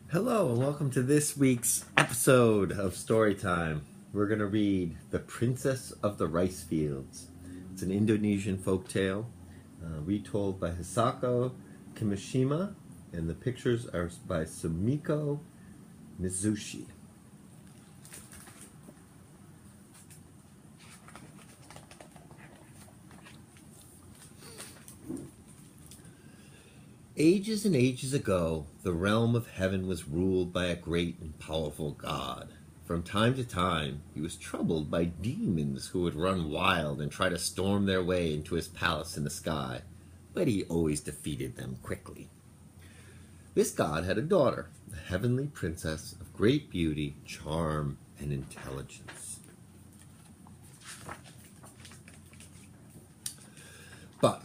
Hello and welcome to this week's episode of Storytime. We're going to read The Princess of the Rice Fields. It's an Indonesian folktale retold by Hisako Kimishima, and the pictures are by Sumiko Mizushi. Ages and ages ago, the realm of heaven was ruled by a great and powerful god. From time to time, he was troubled by demons who would run wild and try to storm their way into his palace in the sky, but he always defeated them quickly. This god had a daughter, a heavenly princess of great beauty, charm, and intelligence. But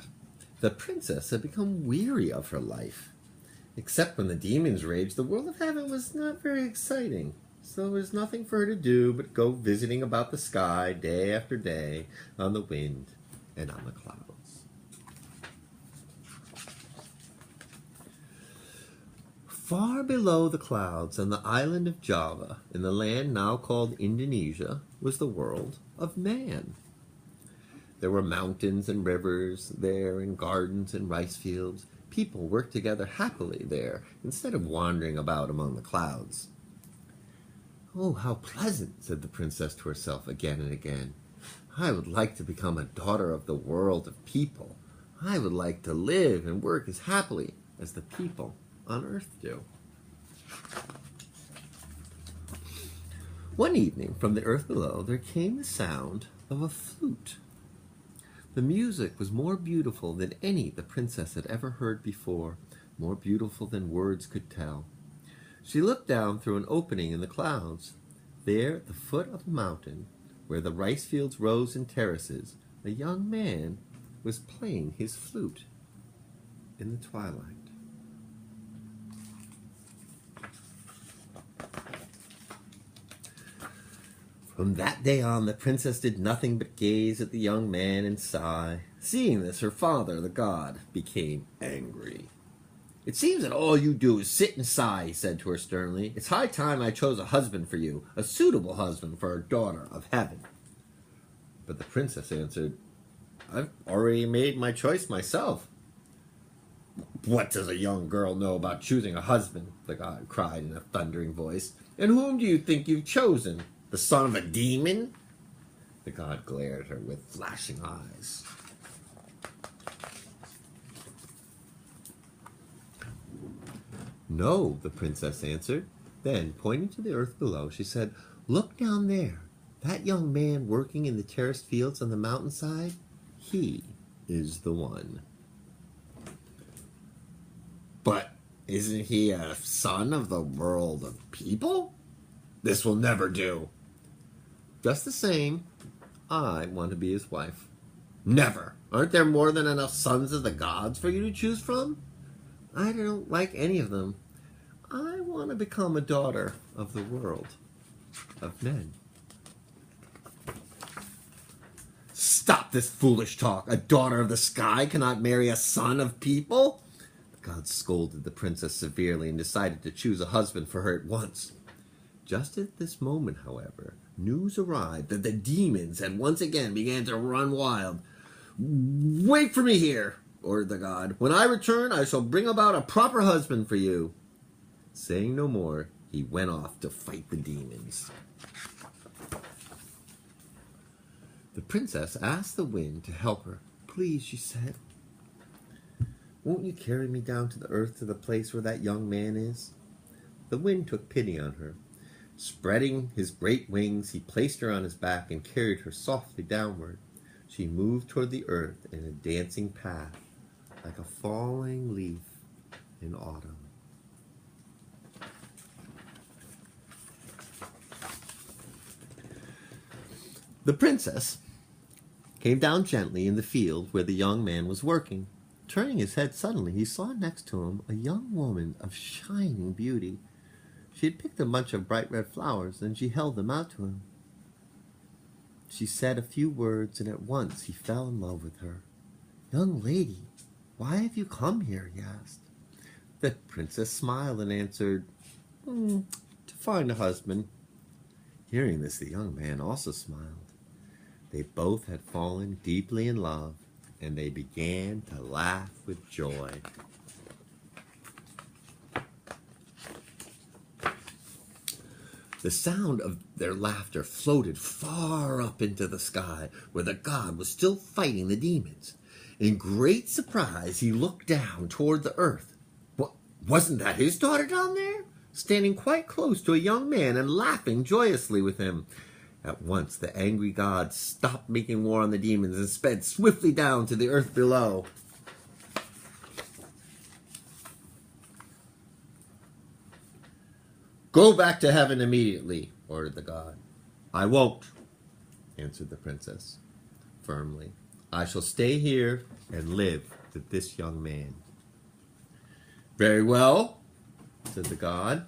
the princess had become weary of her life. Except when the demons raged, the world of heaven was not very exciting. So there was nothing for her to do but go visiting about the sky day after day on the wind and on the clouds. Far below the clouds on the island of Java, in the land now called Indonesia, was the world of man. There were mountains and rivers there, and gardens and rice fields. People worked together happily there, instead of wandering about among the clouds. "Oh, how pleasant," said the princess to herself again and again. "I would like to become a daughter of the world of people. I would like to live and work as happily as the people on earth do." One evening, from the earth below, there came the sound of a flute. The music was more beautiful than any the princess had ever heard before, more beautiful than words could tell. She looked down through an opening in the clouds. There, at the foot of a mountain, where the rice fields rose in terraces, a young man was playing his flute in the twilight. From that day on, the princess did nothing but gaze at the young man and sigh. Seeing this, her father, the god, became angry. "It seems that all you do is sit and sigh," he said to her sternly. "It's high time I chose a husband for you, a suitable husband for a daughter of heaven." But the princess answered, "I've already made my choice myself." "What does a young girl know about choosing a husband?" the god cried in a thundering voice. "And whom do you think you've chosen? The son of a demon?" The god glared at her with flashing eyes. "No," the princess answered. Then, pointing to the earth below, she said, "Look down there. That young man working in the terraced fields on the mountainside? He is the one." "But isn't he a son of the world of people? This will never do." "Just the same, I want to be his wife." "Never! Aren't there more than enough sons of the gods for you to choose from?" "I don't like any of them. I want to become a daughter of the world of men." "Stop this foolish talk. A daughter of the sky cannot marry a son of people." The god scolded the princess severely and decided to choose a husband for her at once. Just at this moment, however, news arrived that the demons had once again began to run wild. "Wait for me here," ordered the god. "When I return, I shall bring about a proper husband for you." Saying no more, he went off to fight the demons. The princess asked the wind to help her. "Please," she said, "won't you carry me down to the earth to the place where that young man is?" The wind took pity on her. Spreading his great wings, he placed her on his back and carried her softly downward. She moved toward the earth in a dancing path, like a falling leaf in autumn. The princess came down gently in the field where the young man was working. Turning his head suddenly, he saw next to him a young woman of shining beauty. She had picked a bunch of bright red flowers, and she held them out to him. She said a few words, and at once he fell in love with her. "Young lady, why have you come here?" he asked. The princess smiled and answered, To find a husband. Hearing this, the young man also smiled. They both had fallen deeply in love, and they began to laugh with joy. The sound of their laughter floated far up into the sky, where the god was still fighting the demons. In great surprise, he looked down toward the earth. Wasn't that his daughter down there, standing quite close to a young man and laughing joyously with him? At once, the angry god stopped making war on the demons and sped swiftly down to the earth below. "Go back to heaven immediately," ordered the god. "I won't," answered the princess firmly. "I shall stay here and live with this young man." "Very well," said the god,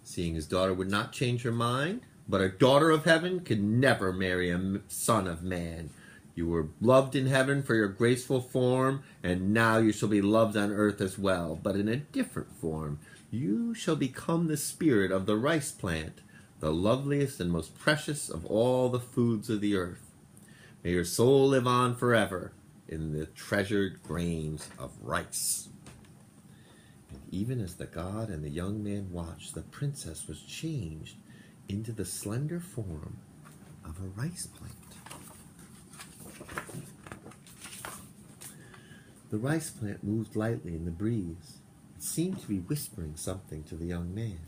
seeing his daughter would not change her mind. "But a daughter of heaven can never marry a son of man. You were loved in heaven for your graceful form, and now you shall be loved on earth as well, but in a different form. You shall become the spirit of the rice plant, the loveliest and most precious of all the foods of the earth. May your soul live on forever in the treasured grains of rice." And even as the god and the young man watched, the princess was changed into the slender form of a rice plant. The rice plant moved lightly in the breeze. It seemed to be whispering something to the young man.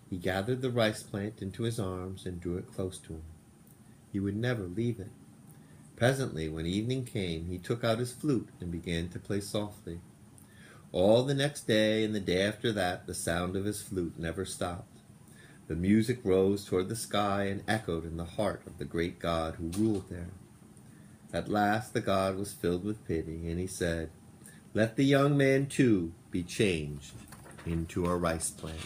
He gathered the rice plant into his arms and drew it close to him. He would never leave it. Presently, when evening came, he took out his flute and began to play softly. All the next day and the day after that, the sound of his flute never stopped. The music rose toward the sky and echoed in the heart of the great god who ruled there. At last the god was filled with pity, and he said, "Let the young man too be changed into a rice plant."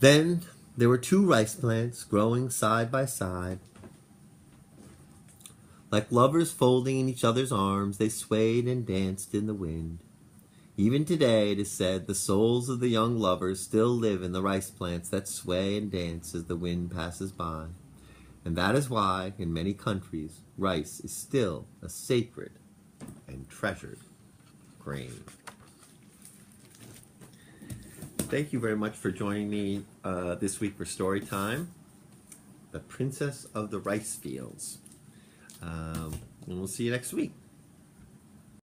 Then there were two rice plants growing side by side. Like lovers folding in each other's arms, they swayed and danced in the wind. Even today, it is said, the souls of the young lovers still live in the rice plants that sway and dance as the wind passes by. And that is why, in many countries, rice is still a sacred and treasured grain. Thank you very much for joining me this week for story time. The Princess of the Rice Fields. And we'll see you next week.